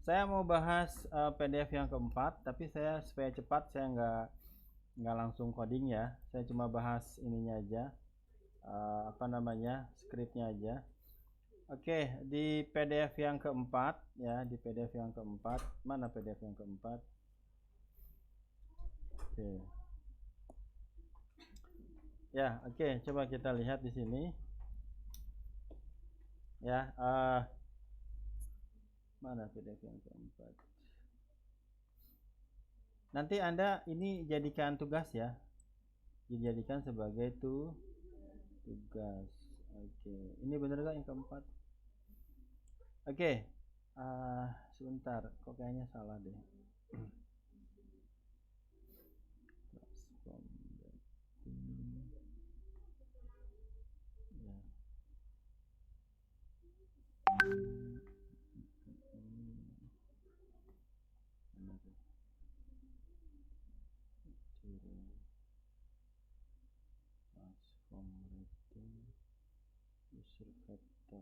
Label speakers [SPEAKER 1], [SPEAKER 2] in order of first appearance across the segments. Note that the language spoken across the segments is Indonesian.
[SPEAKER 1] Saya mau bahas PDF yang keempat, tapi saya supaya cepat saya nggak langsung coding ya. Saya cuma bahas ininya aja, apa namanya, skripnya aja. Oke, di PDF yang keempat ya, di PDF yang keempat, mana PDF yang keempat? Oke. Ya, oke, coba kita lihat di sini. Ya, mana PDF yang keempat? Nanti Anda ini jadikan tugas ya. Dijadikan sebagai tugas. Oke, ini bener gak yang keempat? Oke, sebentar, kok kayaknya salah deh. Ya. Transform rating user factor.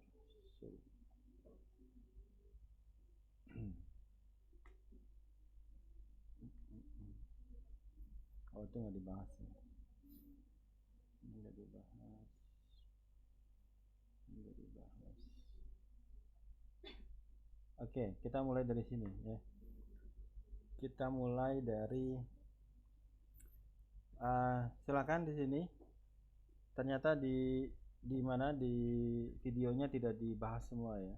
[SPEAKER 1] Oh, itu nggak dibahas ya. Ini nggak dibahas. Ini nggak dibahas. Oke, kita mulai dari sini ya. Kita mulai dari silakan di sini. Ternyata di mana di videonya tidak dibahas semua ya.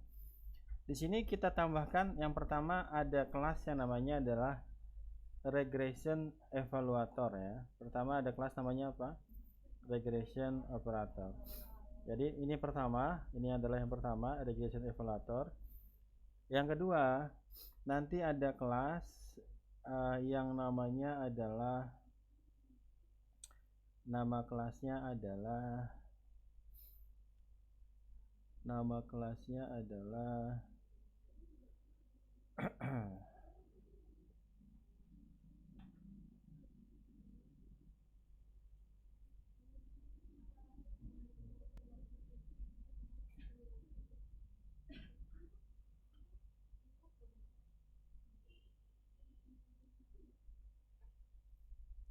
[SPEAKER 1] Di sini kita tambahkan yang pertama ada kelas yang namanya adalah regression evaluator ya. Pertama ada kelas namanya apa? Regression operator. Jadi ini pertama, ini adalah yang pertama, regression evaluator. Yang kedua, nanti ada kelas yang namanya adalah nama kelasnya adalah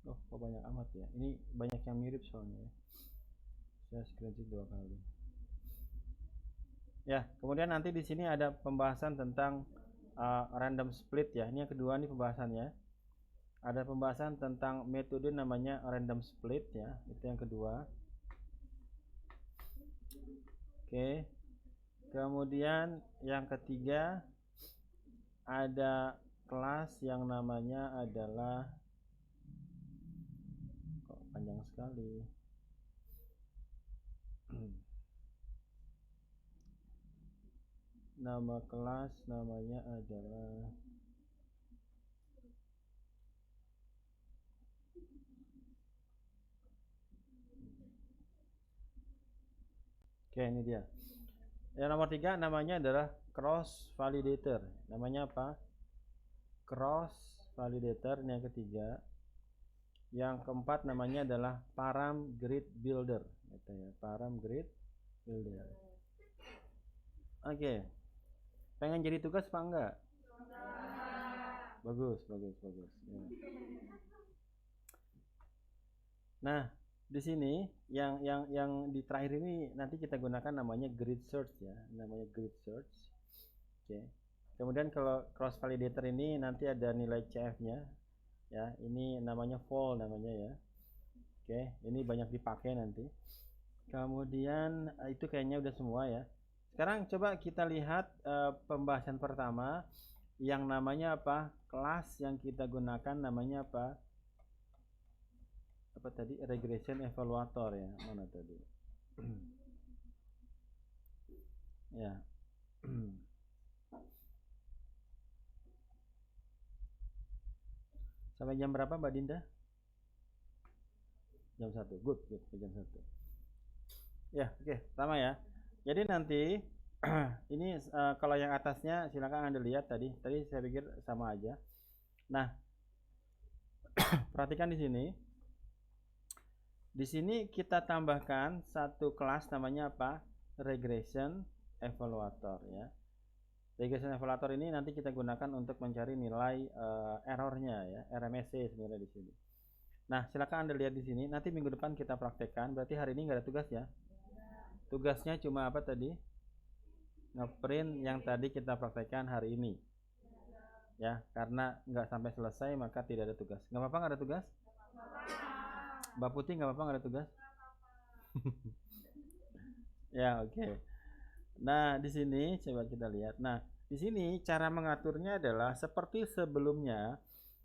[SPEAKER 1] oh, kok banyak amat ya. Ini banyak yang mirip soalnya ya. Saya screenshot 2 kali. Ya, kemudian nanti di sini ada pembahasan tentang random split ya. Ini yang kedua nih pembahasannya. Ada pembahasan tentang metode namanya random split ya. Itu yang kedua. Oke. Kemudian yang ketiga ada kelas yang namanya adalah, kok panjang sekali. Nama kelas namanya adalah oke, ini dia. Yang nomor 3 namanya adalah cross validator. Namanya apa? Cross validator. Ini yang ketiga. Yang keempat namanya adalah param grid builder. Gitu ya, param grid builder. Oke. Pengen jadi tugas apa enggak? Bagus. Ya. Nah, di sini yang di terakhir ini nanti kita gunakan namanya grid search ya, namanya grid search. Oke. Kemudian kalau cross validator ini nanti ada nilai CF-nya ya. Ini namanya vol namanya ya. Oke, ini banyak dipakai nanti. Kemudian itu kayaknya udah semua ya. Sekarang coba kita lihat pembahasan pertama yang namanya apa? Kelas yang kita gunakan namanya apa? Apa tadi? Regression evaluator ya. Mana tadi? Ya. Sampai jam berapa Mbak Dinda? Jam 1. Good, jam 1. Ya, oke, sama ya. Jadi nanti ini kalau yang atasnya silakan Anda lihat tadi. Tadi saya pikir sama aja. Nah, perhatikan di sini. Di sini kita tambahkan satu kelas namanya apa? Regression evaluator ya. Regression evaluator ini nanti kita gunakan untuk mencari nilai errornya ya, RMSE sebenarnya di sini. Nah, silakan Anda lihat di sini. Nanti minggu depan kita praktekkan. Berarti hari ini nggak ada tugas ya? Tugasnya cuma apa tadi? Ngeprint yang tadi kita praktekkan hari ini. Ya, karena nggak sampai selesai maka tidak ada tugas. Nggak apa-apa nggak ada tugas? Mbak Putih nggak apa-apa nggak ada tugas? Ya, oke. Nah, di sini coba kita lihat. Nah, di sini cara mengaturnya adalah seperti sebelumnya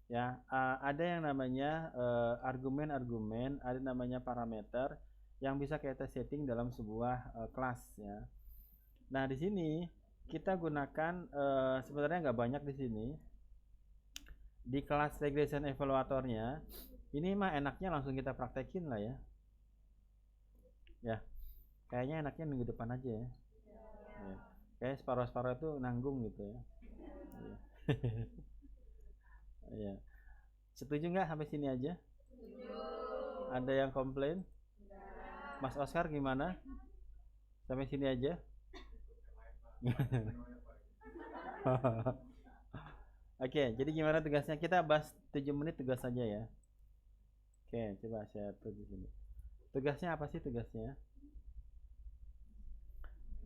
[SPEAKER 1] ya. Ada yang namanya argumen-argumen, ada namanya parameter yang bisa kita setting dalam sebuah kelas ya. Nah, di sini kita gunakan sebenarnya nggak banyak di sini. Di kelas regression evaluatornya, ini mah enaknya langsung kita praktekin lah ya. Ya, kayaknya enaknya minggu depan aja ya. Ya. Kayak separuh-separuh itu nanggung gitu ya. Ya. Ya. Setuju nggak sampai sini aja? Ada yang komplain? Mas Oscar gimana? Sampai sini aja? Oke, jadi gimana tugasnya? Kita bahas 7 menit tugas saja ya. Oke, coba saya tulis di sini. Tugasnya apa sih tugasnya?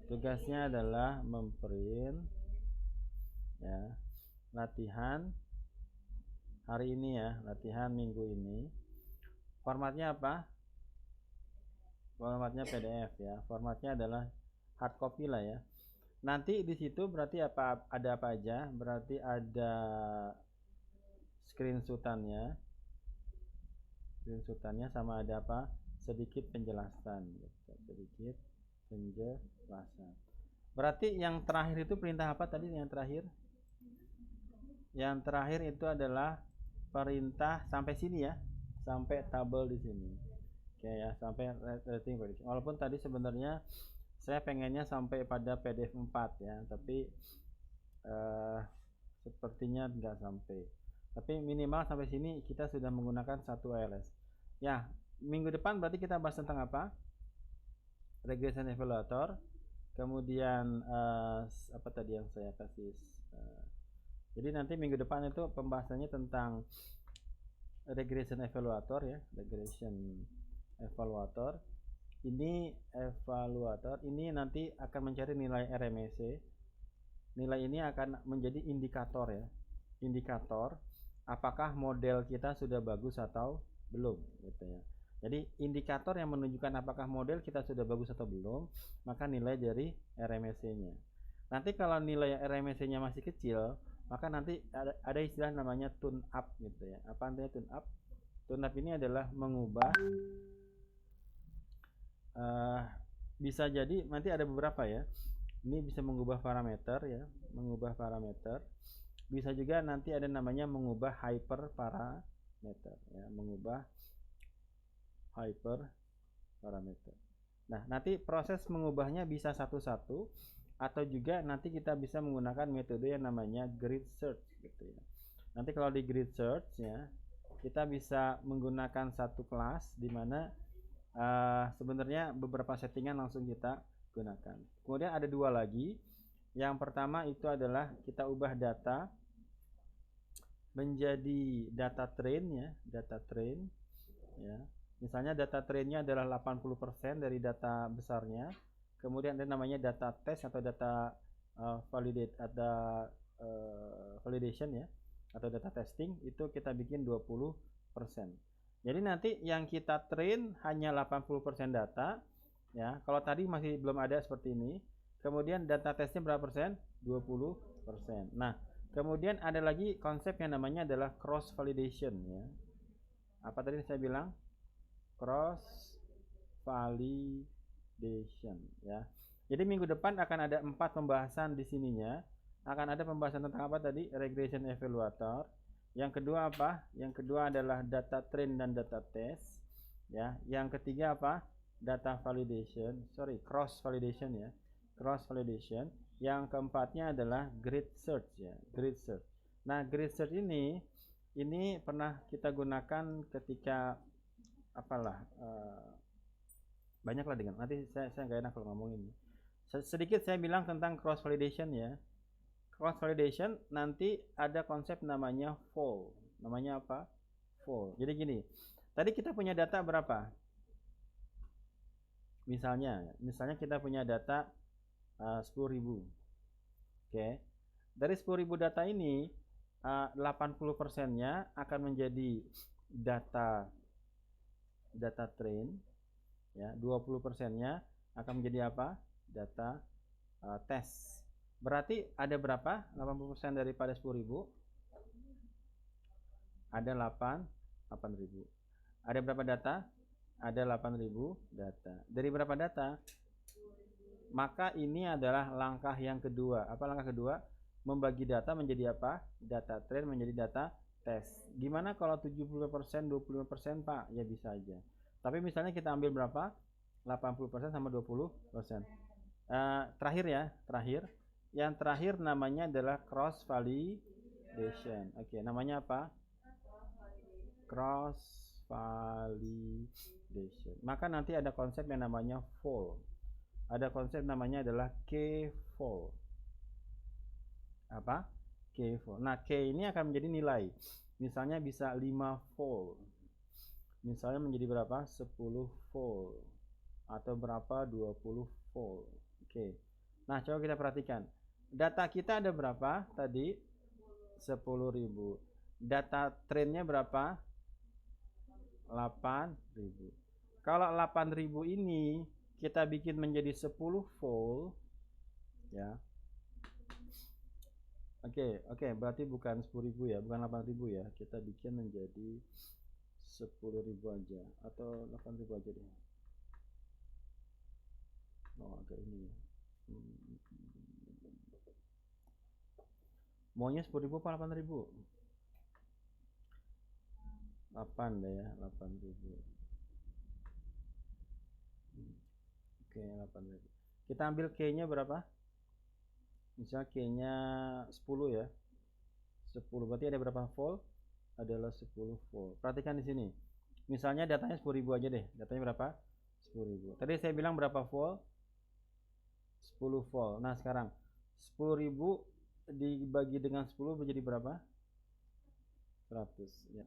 [SPEAKER 1] Tugasnya adalah memprint ya, latihan hari ini ya, latihan minggu ini. Formatnya apa? Formatnya PDF ya. Formatnya adalah hard copy lah ya. Nanti di situ berarti ada apa aja? Berarti ada screenshotannya sama ada apa? Sedikit penjelasan. Sedikit penjelasan. Berarti yang terakhir itu perintah apa tadi yang terakhir? Yang terakhir itu adalah perintah sampai sini ya, sampai tabel di sini. Oke ya, sampai rating prediction. Walaupun tadi sebenarnya saya pengennya sampai pada PDF 4 ya, tapi sepertinya nggak sampai. Tapi minimal sampai sini kita sudah menggunakan satu ALS. Ya, minggu depan berarti kita bahas tentang apa? Regression evaluator. Kemudian apa tadi yang saya kasih? Jadi nanti minggu depan itu pembahasannya tentang regression evaluator ya, regression evaluator. Ini evaluator ini nanti akan mencari nilai RMSE. Nilai ini akan menjadi indikator ya, indikator apakah model kita sudah bagus atau belum gitu ya. Jadi indikator yang menunjukkan apakah model kita sudah bagus atau belum, maka nilai dari RMSE-nya. Nanti kalau nilai RMSE-nya masih kecil, maka nanti ada istilah namanya tune up gitu ya. Apa artinya tune up? Tune up ini adalah mengubah bisa jadi nanti ada beberapa ya. Ini bisa mengubah parameter ya, mengubah parameter. Bisa juga nanti ada namanya mengubah hyper parameter ya, mengubah hyper parameter. Nah, nanti proses mengubahnya bisa satu-satu atau juga nanti kita bisa menggunakan metode yang namanya grid search gitu ya. Nanti kalau di grid search ya, kita bisa menggunakan satu kelas di mana sebenarnya beberapa settingan langsung kita gunakan. Kemudian ada dua lagi. Yang pertama itu adalah kita ubah data menjadi data train ya, data train ya. Misalnya data trainnya adalah 80% dari data besarnya. Kemudian ada namanya data test atau data validation ya, atau data testing, itu kita bikin 20%. Jadi nanti yang kita train hanya 80% data ya. Kalau tadi masih belum ada seperti ini. Kemudian data testnya berapa persen? 20%. Nah, kemudian ada lagi konsep yang namanya adalah cross validation ya. Apa tadi saya bilang? Cross validation ya. Jadi minggu depan akan ada 4 pembahasan di sininya. Akan ada pembahasan tentang apa tadi? Regression evaluator. Yang kedua apa? Yang kedua adalah data train dan data test ya. Yang ketiga apa? Data validation. Cross validation ya. Cross validation. Yang keempatnya adalah grid search ya. Grid search. Nah, grid search ini pernah kita gunakan ketika apalah banyak lah dengan nanti saya nggak enak kalau ngomongin sedikit saya bilang tentang cross validation ya. cross validation nanti ada konsep namanya fall. Namanya apa? Fall. Jadi gini, tadi kita punya data berapa? Misalnya kita punya data 10.000. Oke. Dari 10.000 data ini 80%-nya akan menjadi data train, ya. 20%-nya akan menjadi apa? Data tes. Berarti ada berapa? 80% daripada 10.000? Ada 8.000. Ada berapa data? Ada 8.000 data. Dari berapa data? Maka ini adalah langkah yang kedua. Apa langkah kedua? Membagi data menjadi apa? Data train menjadi data tes. Gimana kalau 75%, 25%, Pak? Ya bisa aja. Tapi misalnya kita ambil berapa? 80% sama 20%. Terakhir ya, yang terakhir namanya adalah cross validation. Oke, namanya apa? Cross validation. Maka nanti ada konsep yang namanya fall. Ada konsep namanya adalah K-fall. Apa? K-fall. Nah, K ini akan menjadi nilai. Misalnya bisa 5 fall. Misalnya menjadi berapa? 10 fall. Atau berapa? 20 fall. Oke. Nah, coba kita perhatikan. Data kita ada berapa tadi? 10.000. Data trainnya berapa? 8.000. Kalau 8.000 ini kita bikin menjadi 10 full, ya. Oke, berarti bukan 10.000 ya, bukan 8.000 ya. Kita bikin menjadi 10.000 aja atau 8.000 aja deh. Oh, agak ini ya. Maunya 10.000 apa 8.000? 8 deh ya, 8.000. Oke, 8.000. Kita ambil K-nya berapa? Misalnya K-nya 10 ya. 10 berarti ada berapa volt? Adalah 10 volt. Perhatikan di sini. Misalnya datanya 10.000 aja deh. Datanya berapa? 10.000. Tadi saya bilang berapa volt? 10 volt. Nah, sekarang 10.000 dibagi dengan 10 menjadi berapa? 100 ya.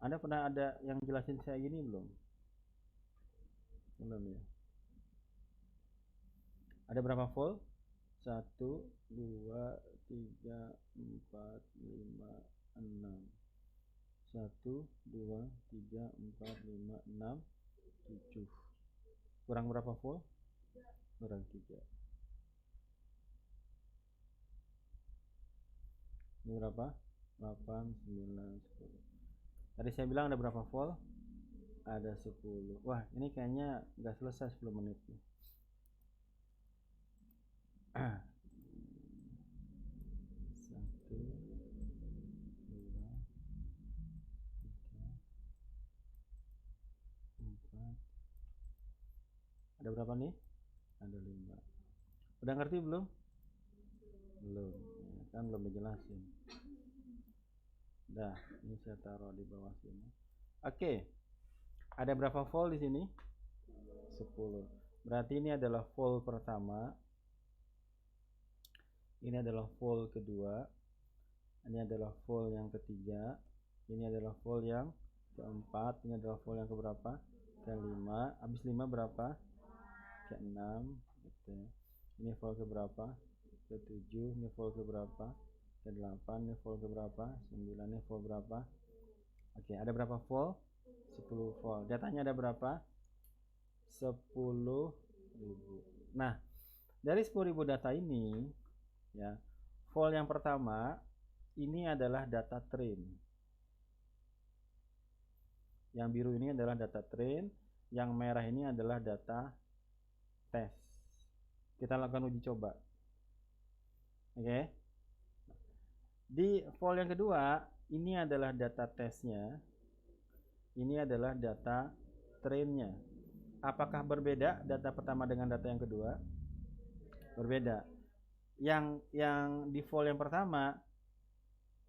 [SPEAKER 1] Anda pernah ada yang jelasin saya gini belum? Belum ya. Ada berapa volt? 1 2 3 4 5 6. 1 2 3 4 5 6 7. Kurang berapa volt? Kurang 3. Ini berapa? 8 9 10. Tadi saya bilang ada berapa volt? Ada 10. Wah, ini kayaknya nggak selesai 10 menit nih. 1 2 3 4. Ada berapa nih? Ada 5. Udah ngerti belum? Belum ya, kan belum dijelasin. Dah, ini saya taruh di bawah sini. Oke. Ada berapa volt di sini? 10. Berarti ini adalah volt pertama. Ini adalah volt kedua. Ini adalah volt yang ketiga. Ini adalah volt yang keempat. Ini adalah volt yang keberapa? Kelima. Habis 5 berapa? Ke-6 gitu. Ini volt keberapa? Ke-7. Ini volt keberapa? Ke-8. Ini volt keberapa? 9. Ini volt berapa? Oke, ada berapa volt? 10 volt. Datanya ada berapa? 10.000. Nah, dari 10.000 data ini ya, volt yang pertama ini adalah data train. Yang biru ini adalah data train, yang merah ini adalah data tes. Kita lakukan uji coba. Oke. Di volt yang kedua, ini adalah data tesnya. Ini adalah data trainnya. Apakah berbeda data pertama dengan data yang kedua? Berbeda. Yang di volt yang pertama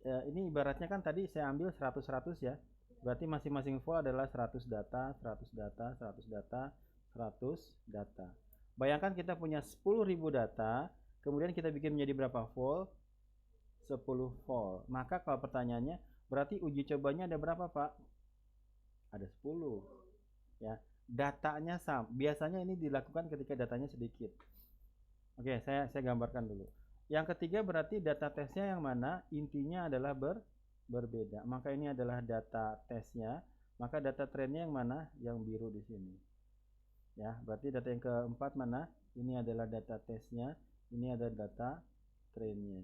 [SPEAKER 1] ya, ini ibaratnya kan tadi saya ambil 100 ya. Berarti masing-masing volt adalah 100 data, 100 data, 100 data, 100 data. Bayangkan kita punya 10.000 data, kemudian kita bikin menjadi berapa volt? 10 volt. Maka kalau pertanyaannya, berarti uji cobanya ada berapa, Pak? Ada 10. Ya, datanya sama. Biasanya ini dilakukan ketika datanya sedikit. Oke, saya gambarkan dulu. Yang ketiga berarti data tesnya yang mana? Intinya adalah berbeda. Maka ini adalah data tesnya. Maka data trennya yang mana? Yang biru di sini. Ya, berarti data yang keempat mana? Ini adalah data tesnya. Ini adalah data trennya.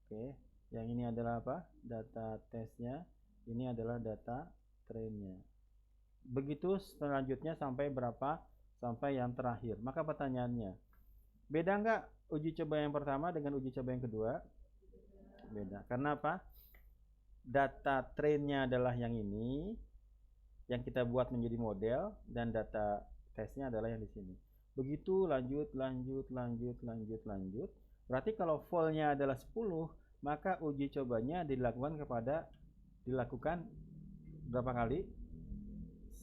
[SPEAKER 1] Oke, yang ini adalah apa? Data tesnya. Ini adalah data trennya. Begitu selanjutnya sampai berapa? Sampai yang terakhir. Maka pertanyaannya, beda nggak uji coba yang pertama dengan uji coba yang kedua? Beda. Karena apa? Data trennya adalah yang ini, yang kita buat menjadi model, dan data tesnya adalah yang di sini. Begitu lanjut. Berarti kalau voltnya adalah 10, maka uji cobanya dilakukan berapa kali?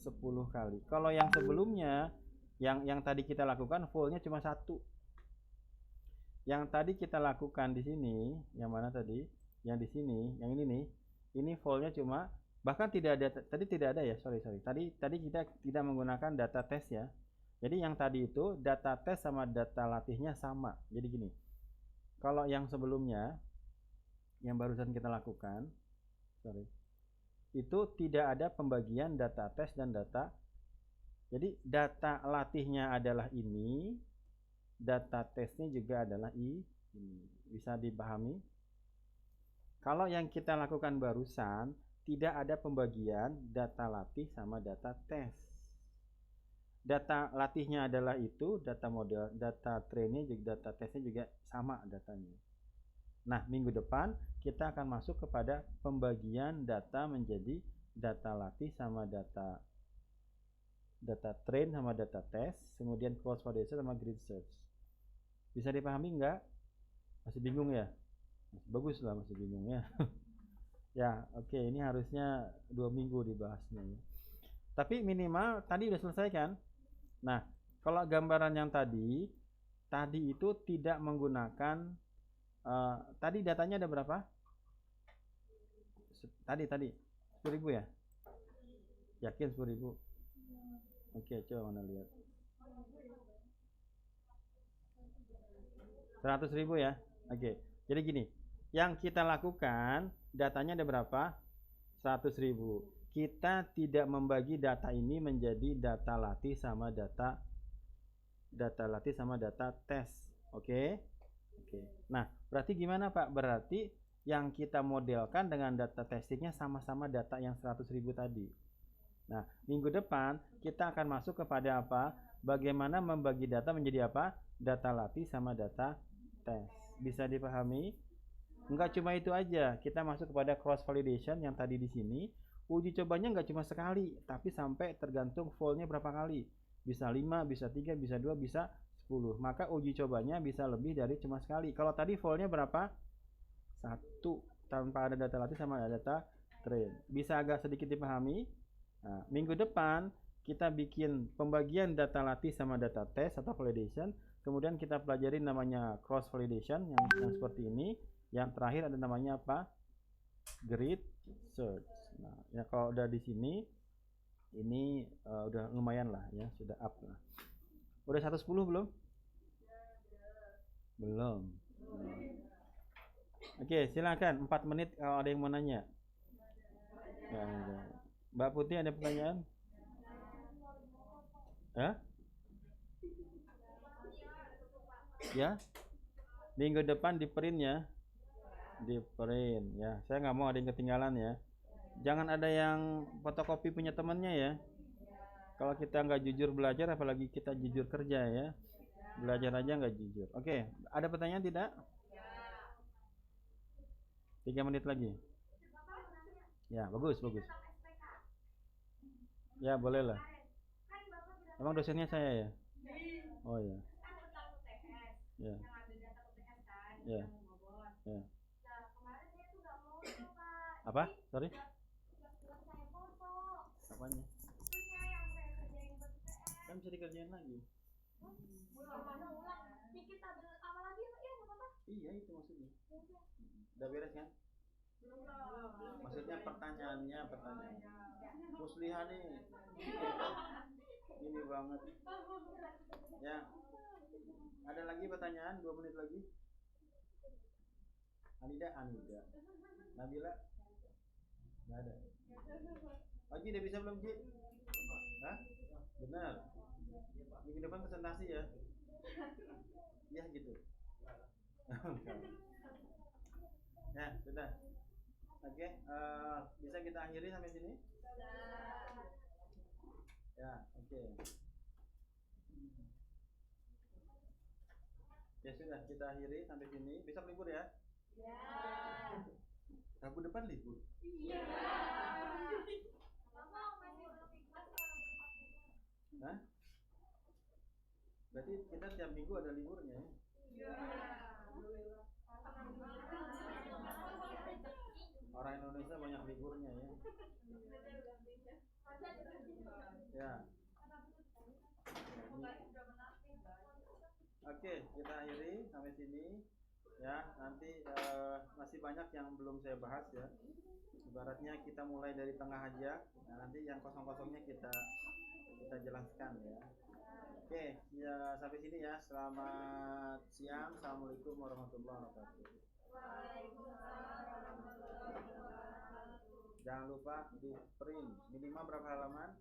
[SPEAKER 1] 10 kali. Kalau yang sebelumnya, yang tadi kita lakukan voltnya cuma 1. Yang tadi kita lakukan di sini, yang mana tadi? Yang di sini, yang ini nih. Ini voltnya cuma, bahkan tidak ada, tadi tidak ada ya, sorry. Tadi kita tidak menggunakan data tes ya. Jadi yang tadi itu data tes sama data latihnya sama. Jadi gini, kalau yang sebelumnya, yang barusan kita lakukan, itu tidak ada pembagian data tes dan data. Jadi data latihnya adalah ini, data tesnya juga adalah ini. Bisa dipahami? Kalau yang kita lakukan barusan, tidak ada pembagian data latih sama data tes. Data latihnya adalah itu, data model, data trainnya juga, data tesnya juga sama datanya. Nah, minggu depan kita akan masuk kepada pembagian data menjadi data latih sama data train sama data test, kemudian cross validation sama grid search. Bisa dipahami nggak? Masih bingung ya? Bagus lah, masih bingung ya. Ya, oke, ini harusnya 2 minggu dibahasnya ya. Tapi minimal tadi udah selesai kan? Nah, kalau gambaran yang tadi itu tidak menggunakan tadi datanya ada berapa? Tadi 10.000 ya? Yakin 10.000? Oke, coba mana lihat. 100.000 ya? Oke. Jadi gini, yang kita lakukan datanya ada berapa? 100.000. Kita tidak membagi data ini menjadi data latih sama data tes. Oke? Oke. Nah, berarti gimana Pak? Berarti yang kita modelkan dengan data testingnya sama-sama data yang 100.000 tadi. Nah, minggu depan kita akan masuk kepada apa? Bagaimana membagi data menjadi apa? Data latih sama data tes. Bisa dipahami? Enggak cuma itu aja, kita masuk kepada cross validation yang tadi di sini. Uji cobanya enggak cuma sekali, tapi sampai tergantung voltnya berapa kali. Bisa 5, bisa 3, bisa 2, bisa 10. Maka uji cobanya bisa lebih dari cuma sekali. Kalau tadi voltnya berapa? 1, tanpa ada data latih sama ada data train. Bisa agak sedikit dipahami? Nah, minggu depan kita bikin pembagian data latih sama data test atau validation. Kemudian kita pelajari namanya cross validation yang seperti ini. Yang terakhir ada namanya apa? Grid search. Nah, ya kalau udah di sini ini udah lumayan lah ya, sudah up lah. Udah 110 belum? Belum. Oke, silakan 4 menit kalau ada yang mau nanya. Ya, Mbak Putih ada pertanyaan? Hah? Ya? Minggu depan di print ya. Di print ya. Saya nggak mau ada yang ketinggalan ya. Jangan ada yang fotokopi punya temannya ya. Kalau kita nggak jujur belajar, apalagi kita jujur kerja ya. Belajar aja nggak jujur. Oke, ada pertanyaan tidak? 3 menit lagi. Ya, bagus. Ya, boleh lah. Emang dosennya saya ya? Oh ya. Ya. Ya. Ya. Apa? Sorry? Apanya? Kan bisa dikerjain lagi. Iya, itu maksudnya. Udah beres kan? Maksudnya pertanyaannya, Musliha nih ini banget ya. Ada lagi pertanyaan? 2 menit lagi. Anida, Nabila, nggak ada. Oji udah bisa belum Ji? Hah? Benar. Minggu depan presentasi ya? Ya gitu. Ya sudah. Oke, bisa kita akhiri sampai sini? Ya, oke. Ya sudah, kita akhiri sampai sini. Besok libur ya? Ya. Rabu depan libur? Iya. Hah? Berarti kita tiap minggu ada liburnya ya? Iya. Orang Indonesia banyak liburnya ya. Ya. Oke, kita akhiri sampai sini ya. Nanti masih banyak yang belum saya bahas ya. Ibaratnya kita mulai dari tengah aja. Nah, nanti yang kosong-kosongnya kita jelaskan ya. Oke, ya sampai sini ya. Selamat siang. Assalamualaikum warahmatullahi wabarakatuh. Jangan lupa di print minimal berapa halaman?